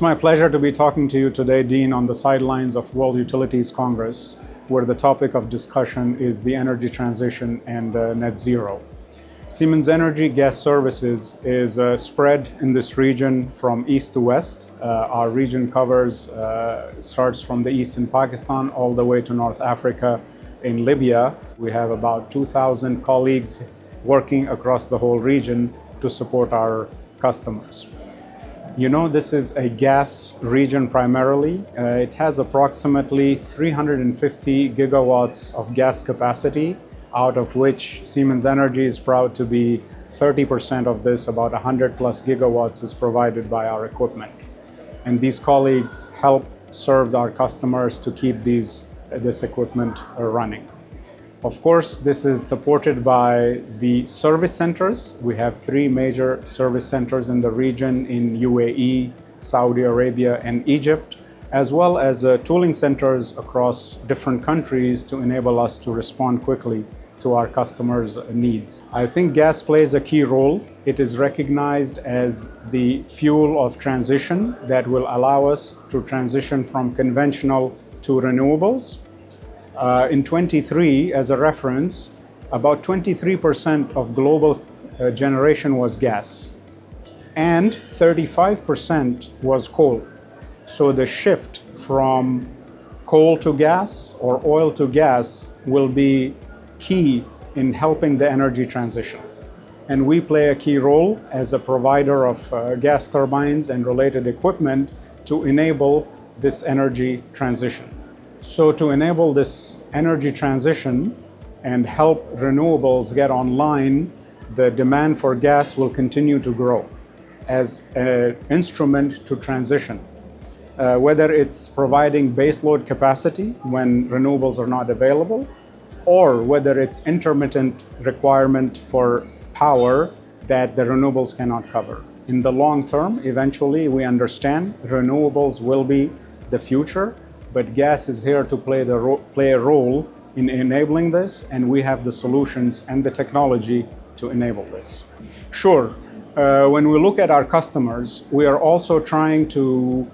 It's my pleasure to be talking to you today, Dean, on the sidelines of World Utilities Congress, where the topic of discussion is the energy transition and net zero. Siemens Energy Gas Services is spread in this region from east to west. Our region starts from the east in Pakistan all the way to North Africa in Libya. We have about 2,000 colleagues working across the whole region to support our customers. You know, this is a gas region primarily. It has approximately 350 gigawatts of gas capacity, out of which Siemens Energy is proud to be 30% of this. About 100 plus gigawatts is provided by our equipment. And these colleagues help serve our customers to keep this equipment running. Of course, this is supported by the service centers. We have 3 major service centers in the region in UAE, Saudi Arabia, and Egypt, as well as tooling centers across different countries to enable us to respond quickly to our customers' needs. I think gas plays a key role. It is recognized as the fuel of transition that will allow us to transition from conventional to renewables. In 23, as a reference, about 23% of global generation was gas, and 35% was coal. So the shift from coal to gas or oil to gas will be key in helping the energy transition. And we play a key role as a provider of gas turbines and related equipment to enable this energy transition. So to enable this energy transition and help renewables get online, the demand for gas will continue to grow as an instrument to transition. Whether it's providing baseload capacity when renewables are not available, or whether it's intermittent requirement for power that the renewables cannot cover. In the long term, eventually, we understand renewables will be the future, but gas is here to play a role in enabling this, and we have the solutions and the technology to enable this. Sure, when we look at our customers, we are also trying to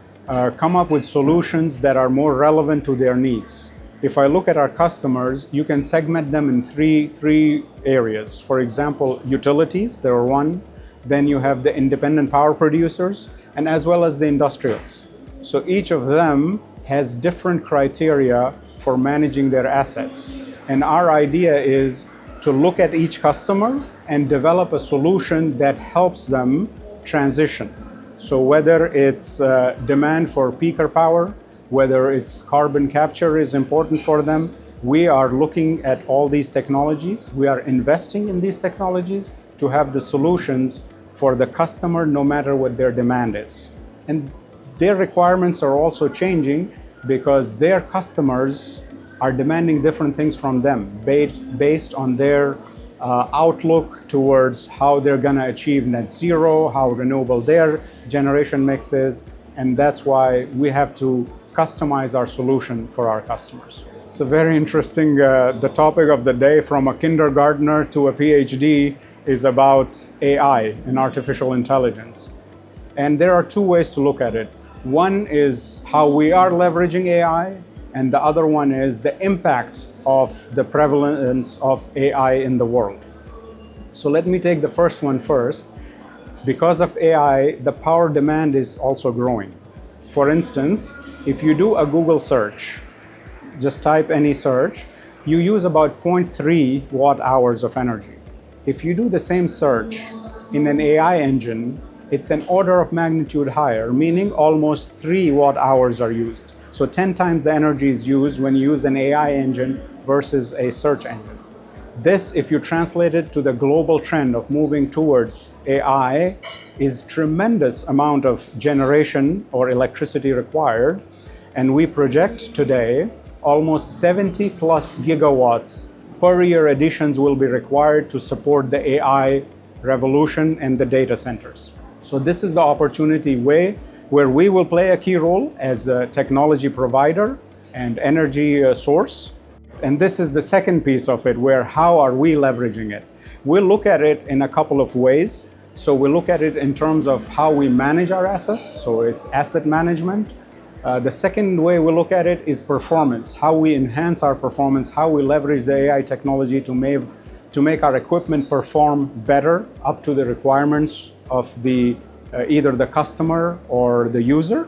come up with solutions that are more relevant to their needs. If I look at our customers, you can segment them in three areas. For example, utilities, there are one. Then you have the independent power producers, and as well as the industrials. So each of them has different criteria for managing their assets. And our idea is to look at each customer and develop a solution that helps them transition. So whether it's demand for peaker power, whether it's carbon capture is important for them, we are looking at all these technologies. We are investing in these technologies to have the solutions for the customer no matter what their demand is. And their requirements are also changing because their customers are demanding different things from them based on their outlook towards how they're going to achieve net zero, how renewable their generation mix is, and that's why we have to customize our solution for our customers. It's a very interesting, the topic of the day from a kindergartner to a PhD is about AI and artificial intelligence. And there are 2 ways to look at it. One is how we are leveraging AI, and the other one is the impact of the prevalence of AI in the world. So let me take the first one first. Because of AI, the power demand is also growing. For instance, if you do a Google search, just type any search, you use about 0.3 watt hours of energy. If you do the same search in an AI engine, it's an order of magnitude higher, meaning almost 3 watt hours are used. So 10 times the energy is used when you use an AI engine versus a search engine. This, if you translate it to the global trend of moving towards AI, is tremendous amount of generation or electricity required. And we project today almost 70 plus gigawatts per year additions will be required to support the AI revolution and the data centers. So this is the opportunity where we will play a key role as a technology provider and energy source. And this is the second piece of it, where how are we leveraging it? We'll look at it in a couple of ways. So we look at it in terms of how we manage our assets, so it's asset management. The second way we look at it is performance, how we enhance our performance, how we leverage the AI technology to make our equipment perform better up to the requirements of either the customer or the user.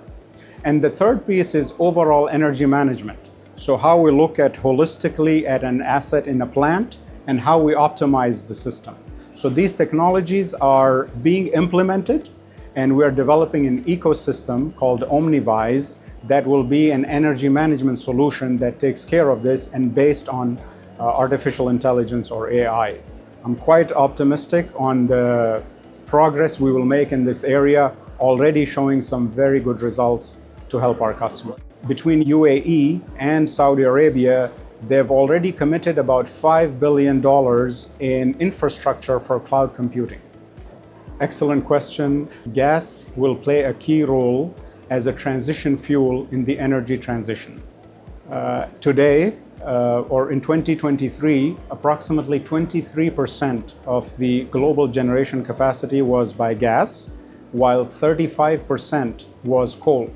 And the third piece is overall energy management. So how we look at holistically at an asset in a plant and how we optimize the system. So these technologies are being implemented, and we're developing an ecosystem called OmniVise that will be an energy management solution that takes care of this and based on artificial intelligence or AI. I'm quite optimistic on the progress we will make in this area, already showing some very good results to help our customers. Between UAE and Saudi Arabia, they've already committed about $5 billion in infrastructure for cloud computing. Excellent question. Gas will play a key role as a transition fuel in the energy transition. Today, or in 2023, approximately 23% of the global generation capacity was by gas, while 35% was coal.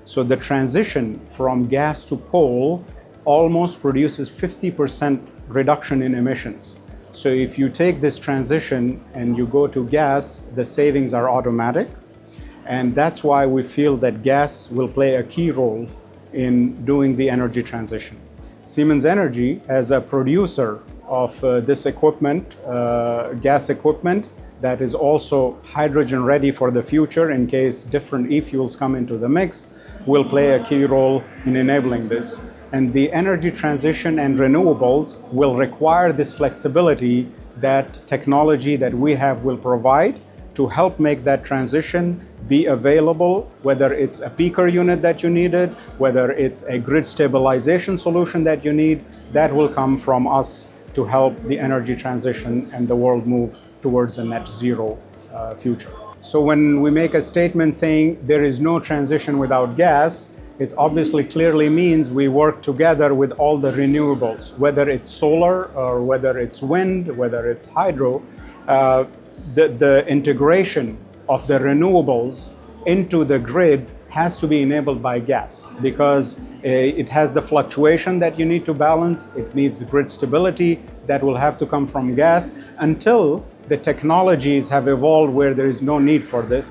So the transition from gas to coal almost produces 50% reduction in emissions. So if you take this transition and you go to gas, the savings are automatic. And that's why we feel that gas will play a key role in doing the energy transition. Siemens Energy, as a producer of this equipment, gas equipment, that is also hydrogen ready for the future in case different e-fuels come into the mix, will play a key role in enabling this. And the energy transition and renewables will require this flexibility that technology that we have will provide to help make that transition be available, whether it's a peaker unit that you needed, whether it's a grid stabilization solution that you need, that will come from us to help the energy transition and the world move towards a net zero future. So when we make a statement saying there is no transition without gas, it obviously clearly means we work together with all the renewables, whether it's solar or whether it's wind, whether it's hydro. The integration of the renewables into the grid has to be enabled by gas because it has the fluctuation that you need to balance. It needs grid stability that will have to come from gas until the technologies have evolved where there is no need for this.